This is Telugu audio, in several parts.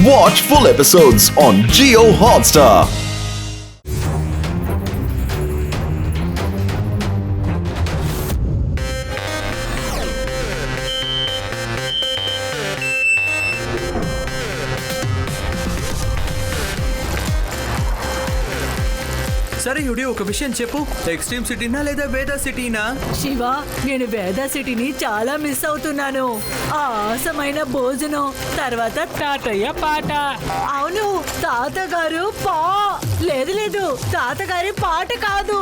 Watch full episodes on Jio Hotstar. సరే యుడి, ఒక విషయం చెప్పు. ఎక్స్ట్రీమ్ సిటీనా లేదా వేదా సిటీనా? శివ, నేను వేదా సిటీని చాలా మిస్ అవుతున్నాను. ఆ ఆసమైన భోజనం, తర్వాత తాతయ్య పాట. అవును, తాతగారు లేదు తాతగారి పాట కాదు.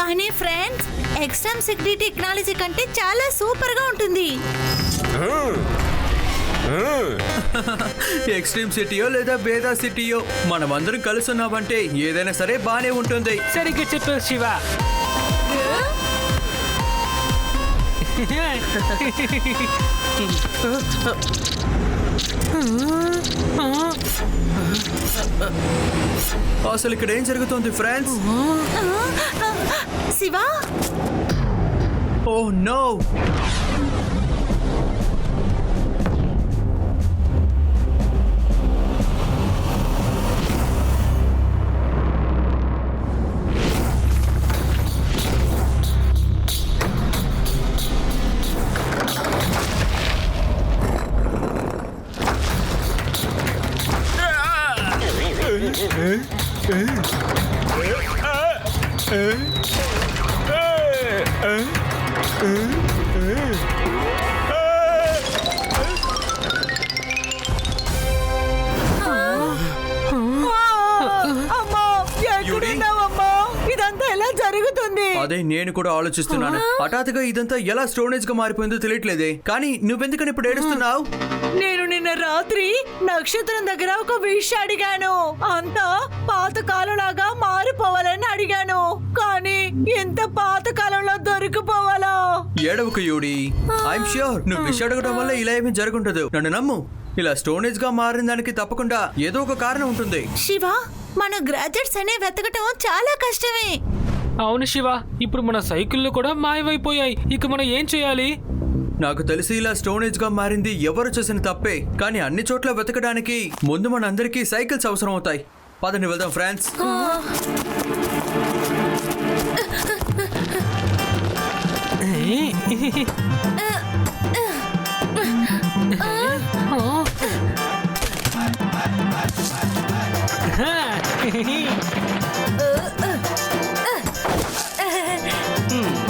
కానీ ఫ్రెండ్స్, ఎక్స్ట్రీమ్ సిటీ టెక్నాలజీ కంటే చాలా సూపర్ గా ఉంటుంది. ఎక్స్ట్రీమ్ సిటీయో లేదా వేదా సిటీయో, మనమందరం కలుసున్నామంటే ఏదైనా సరే బానే ఉంటుంది. సరిగ్గా చెప్పావు శివ. అసలు ఇక్కడ ఏం జరుగుతుంది ఫ్రెండ్స్? Shiva, oh no! ఇదంతా ఎలా జరుగుతుంది? అదే నేను కూడా ఆలోచిస్తున్నాను. హఠాత్తుగా ఇదంతా ఎలా స్టోరేజ్ గా మారిపోయిందో తెలియట్లేదే. కానీ నువ్వెందుకని ఇప్పుడు ఏడుస్తున్నావు? నేను నిన్న రాత్రి నక్షత్రం దగ్గర ఒక విష్ అడిగాను. అంతా పాతకాలంలాగా మారిపోవాలని అడిగాను. కానీ ఎంత పాతకాలంలో దొరికిపోవాలో. ఏడవకు యూడి, ఐఎమ్ ష్యూర్ నువ్వు విష్ అడగడం వల్ల ఇలా ఏమీ జరుగుండదు. నన్ను నమ్ము. ఇలా స్టోనేజ్ గా మారిన దానికి తప్పకుండా ఏదో ఒక కారణం ఉంటుంది. శివ, మన గ్రాడ్యుయేట్స్ అనే వెతకటం చాలా కష్టమే. అవును శివ, ఇప్పుడు మన సైకిళ్ళు కూడా మాయమైపోయాయి. ఇక మనం ఏం చేయాలి? నాకు తెలిసి ఇలా స్టోనేజ్ గా మారింది ఎవరు చేసిన తప్పే. కానీ అన్ని చోట్ల వెతకడానికి ముందు మనందరికీ సైకిల్స్ అవసరం అవుతాయి. పదని వెళ్దాం ఫ్రెండ్స్.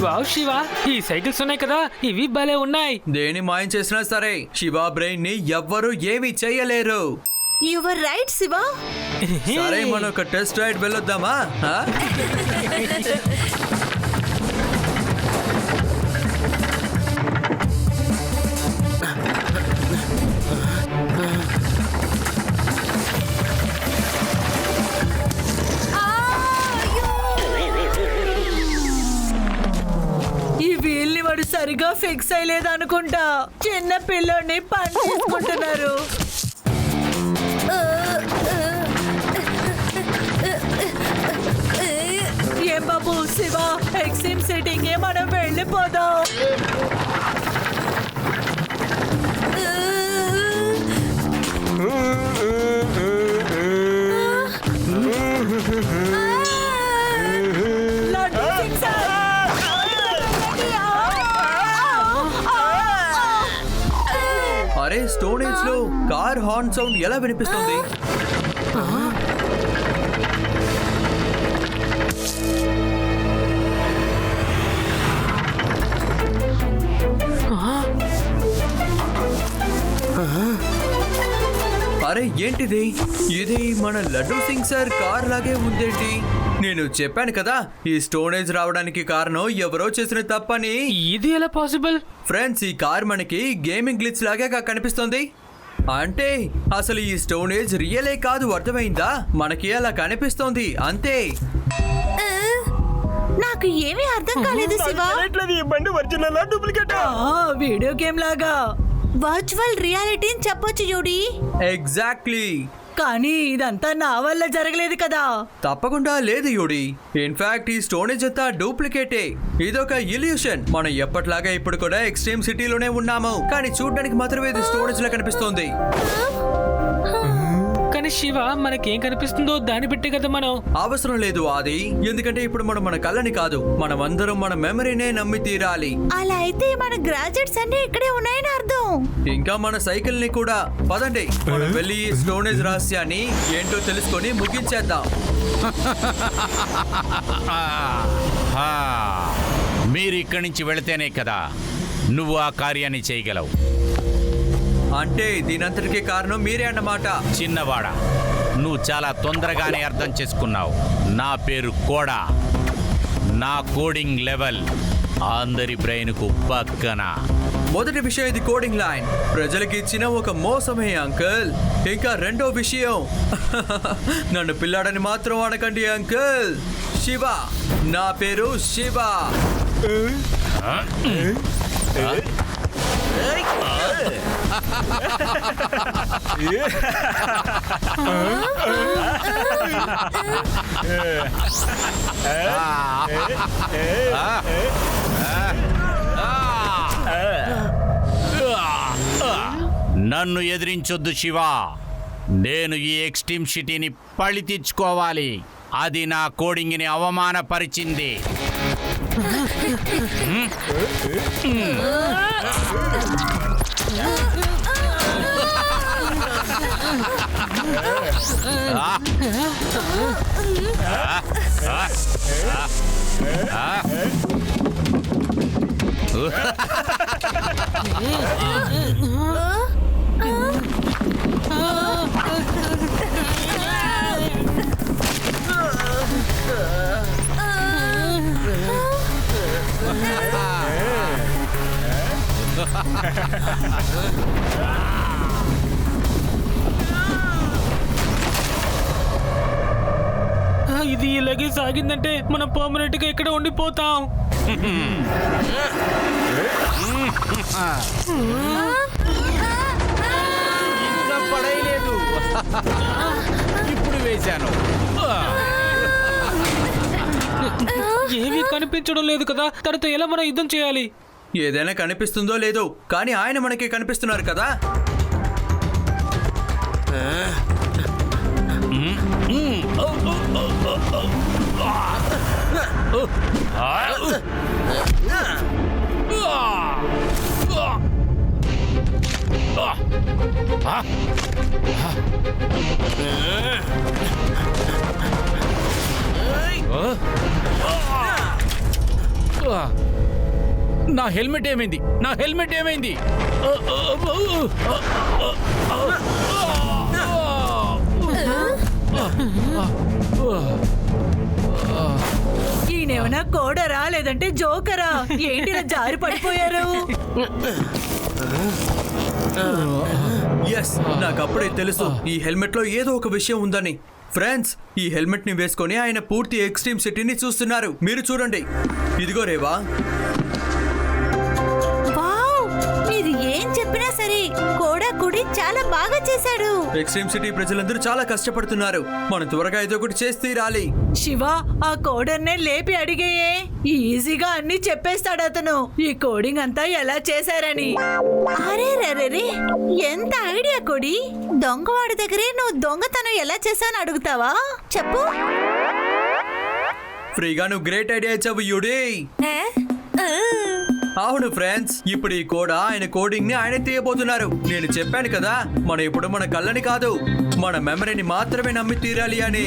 వావ్ శివ, ఈ సైకిల్స్ ఉన్నాయి కదా, ఇవి భలే ఉన్నాయి. దేని మాయం చేసినా సరే శివ బ్రెయిన్ ని ఎవ్వరూ ఏమీ చెయ్యలేరు. Your right Shiva. సరే, మనం ఒక టెస్ట్ రైడ్ వెళ్ళొద్దామా? ఈ వీల్ని వాడు సరిగా ఫిక్స్ అయ్యలేదు అనుకుంటా. చిన్న పిల్లోని పని చేసుకుంటున్నారు. ఏం బాబు శివ, ఎక్స్ట్రీమ్ సిటీకి మనం వెళ్ళిపోదాం. లడ్డు సింగ్ సార్. అరే, స్టోనేజ్ లో కార్ హార్న్ సౌండ్ ఎలా వినిపిస్తుంది? అరే ఏంటిది? ఇది మన లడ్డు సింగ్ సార్ కార్ లాగే ఉందేంటి? నేను చెప్పాను కదా, ఈ స్టోనేజ్ రావడానికి కారణం ఎవరో చేసిన తప్పని. ఇది ఎలా పాసిబుల్? ఫ్రెండ్స్, ఈ కార్ మనకి గేమింగ్ గ్లిచ్ లాగే కనిపిస్తుంది. అంటే అసలు ఈ స్టోనేజ్ రియలే కాదు, అర్థమైందా? మనకి అలా కనిపిస్తోంది అంతే. నాకు ఏమీ అర్థం కాలేదు శివ. వీడియో గేమ్ లాగా. వర్చువల్ రియాలిటీ అని చెప్పొచ్చు యూడి. ఎగ్జాక్ట్లీ. కానీ ఇదంతా నా వల్ల జరగలేదు కదా. తప్పకుండా లేదు యూడి. ఇన్ఫాక్ట్ ఈ స్టోనేజ్ అంతా డూప్లికేటే. ఇదొక ఇల్యూషన్. మనం ఎప్పటిలాగా ఇప్పుడు కూడా ఎక్స్ట్రీమ్ సిటీలోనే ఉన్నాము, కానీ చూడడానికి మాత్రమే ఇది స్టోనేజ్ లా కనిపిస్తోంది. కానీ శివ, మనకేం కనిపిస్తుందో దాన్ని బట్టి కదా మనం. అవసరం లేదు ఆది, ఎందుకంటే ఇప్పుడు మనం మన కళ్ళని కాదు, మనం అందరం మన మెమరీనే నమ్మి తీరాలి. అలా అయితే మన గ్రాడ్యుయేట్స్ అన్ని ఇక్కడే ఉన్నాయని అర్థం. ఇంకా మన సైకిల్ ని కూడా. పదండి, మనం వెళ్ళి ఈ స్టోనేజ్ రహస్యాన్ని ఏంటో తెలుసుకొని ముగించేద్దాం. మీరు ఇక్కడి నుంచి వెళితేనే కదా నువ్వు ఆ కార్యాన్ని చేయగలవు. అంటే దీనంతటికీ కారణం మీరే అన్నమాట. చిన్నవాడా, నువ్వు చాలా తొందరగానే అర్థం చేసుకున్నావు. నా పేరు కోడా. నా కోడింగ్ లెవెల్ అందరి బ్రెయిన్కు పక్కన. మొదటి విషయం, ఇది కోడింగ్ లైన్ ప్రజలకి ఇచ్చిన ఒక మోసమే అంకుల్. ఇంకా రెండో విషయం, నన్ను పిల్లాడని మాత్రం అనకండి అంకుల్. శివ, నా పేరు శివ. నన్ను ఎదిరించొద్దు శివ. నేను ఈ ఎక్స్ట్రీమ్ సిటీని పళ్ళి తెచ్చుకోవాలి. అది నా కోడింగ్ని అవమానపరిచింది. ఇది ఇలాగే సాగిందంటే మనం పర్మనెంట్ గా ఇక్కడ ఉండిపోతాం. ఇంకా పడేయలేదు. ఇప్పుడు వేశాను. ఏమీ కనిపించడం లేదు కదా, తనతో ఎలా మనం యుద్ధం చేయాలి? ఏదైనా కనిపిస్తుందో లేదో, కానీ ఆయన మనకి కనిపిస్తున్నారు కదా. నా హెల్మెట్ ఏమైంది? నా హెల్మెట్ ఏమైంది? ఈయనేమన్నా కోడరా లేదంటే జోకరా? ఏంటిలా జారి పడిపోయారు? ఎస్, నాకు అప్పుడే తెలుసు ఈ హెల్మెట్ లో ఏదో ఒక విషయం ఉందని. ఫ్రెండ్స్, ఈ హెల్మెట్ ని వేసుకొని ఆయన పూర్తి ఎక్స్ట్రీమ్ సిటీని చూస్తున్నారు. మీరు చూడండి. ఇదిగో రేవా. వావ్, మీరు ఏం చెప్పినా సరే కోడా కుడి చాలా బాగా చేశాడు. ఎక్స్ట్రీమ్ సిటీ ప్రజలందరూ చాలా కష్టపడుతున్నారు. మనం త్వరగా ఏదో ఒకటి చేసి తీరాలి. శివ, ఆ కోడర్నే లేపి అడిగేయే. ఈజీగా అన్ని చెప్పేస్తాడు అతను, ఈ కోడింగ్ అంతా ఎలా చేశారని. అరే రే, ఎంత ఐడియా కొడి. దొంగవాడి దగ్గరే నువ్వు దొంగతనం ఎలా చేశాను అడుగుతావా? చెప్పు. ఫ్రీగా నువ్వు గ్రేట్ ఐడియా ఇచ్చావు యూడి. అవును ఫ్రెండ్స్, ఇప్పుడు ఈ కోడా ఆయన కోడింగ్ ని ఆయన తీయబోతున్నారు. నేను చెప్పాను కదా, మనం ఇప్పుడు మన కళ్ళని కాదు, మన మెమరీని మాత్రమే నమ్మి తీరాలి అని.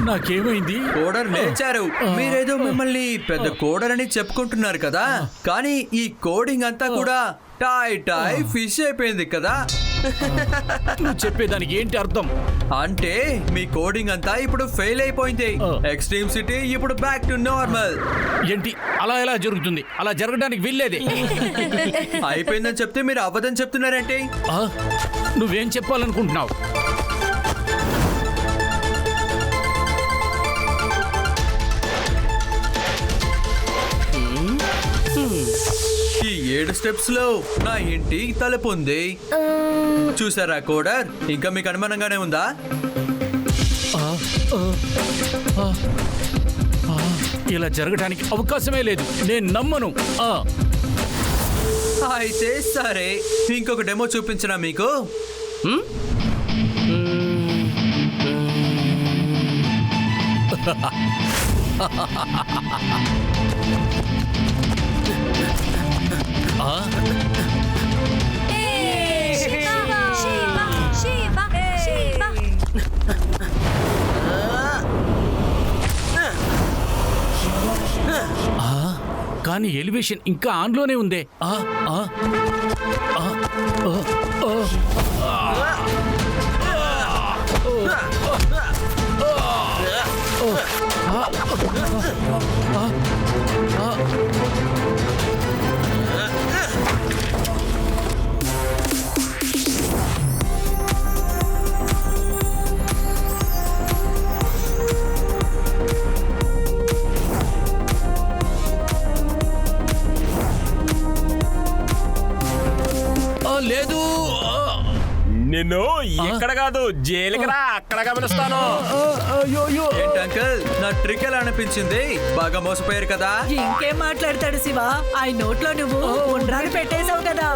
నాకేమైంది? కోడర్ లేచారు. మీరేదో మిమ్మల్ని పెద్ద కోడర్ అని చెప్పుకుంటున్నారు కదా, కానీ ఈ కోడింగ్ అంతా కూడా టాయ్ ఫిష్ అయిపోయింది కదా. నువ్వు చెప్పేదానికి ఏంటి అర్థం? అంటే మీ కోడింగ్ అంతా ఇప్పుడు ఫెయిల్ అయిపోయింది. ఎక్స్ట్రీమ్ సిటీ ఇప్పుడు బ్యాక్ టు నార్మల్. ఏంటి? అలా ఎలా జరుగుతుంది? అలా జరగడానికి వీల్లేదే. అయిపోయిందని చెప్తే మీరు అబద్ధం చెప్తున్నారంటే. నువ్వేం చెప్పాలనుకుంటున్నావు? ఈ 7 2 స్టెప్స్ లో నా ఇంటి తలుపు ఉంది. చూసారా కోడర్? ఇంకా మీకు అనుమానంగానే ఉందా? ఇలా జరగడానికి అవకాశమే లేదు, నేను నమ్మను. అయితే సరే, ఇంకొక డెమో చూపించనా మీకు? కానీ ఎలివేషన్ ఇంకా ఆన్లోనే ఉందే. లేదు, నిన్ను ఇక్కడ కాదు జైలుకి రా, అక్కడ గమనిస్తాను. ఏంటి అంకుల్, నా ట్రిక్ ఎలా అనిపించింది? బాగా మోసపోయారు కదా? ఇంకేం మాట్లాడతాడు శివ? ఆ నోట్లో నువ్వు ఉండ్రాలు పెట్టేశావు కదా.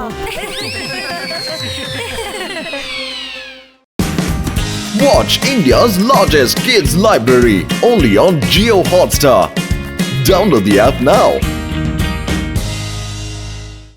Watch India's largest kids library only on Jio Hotstar. Download the app now.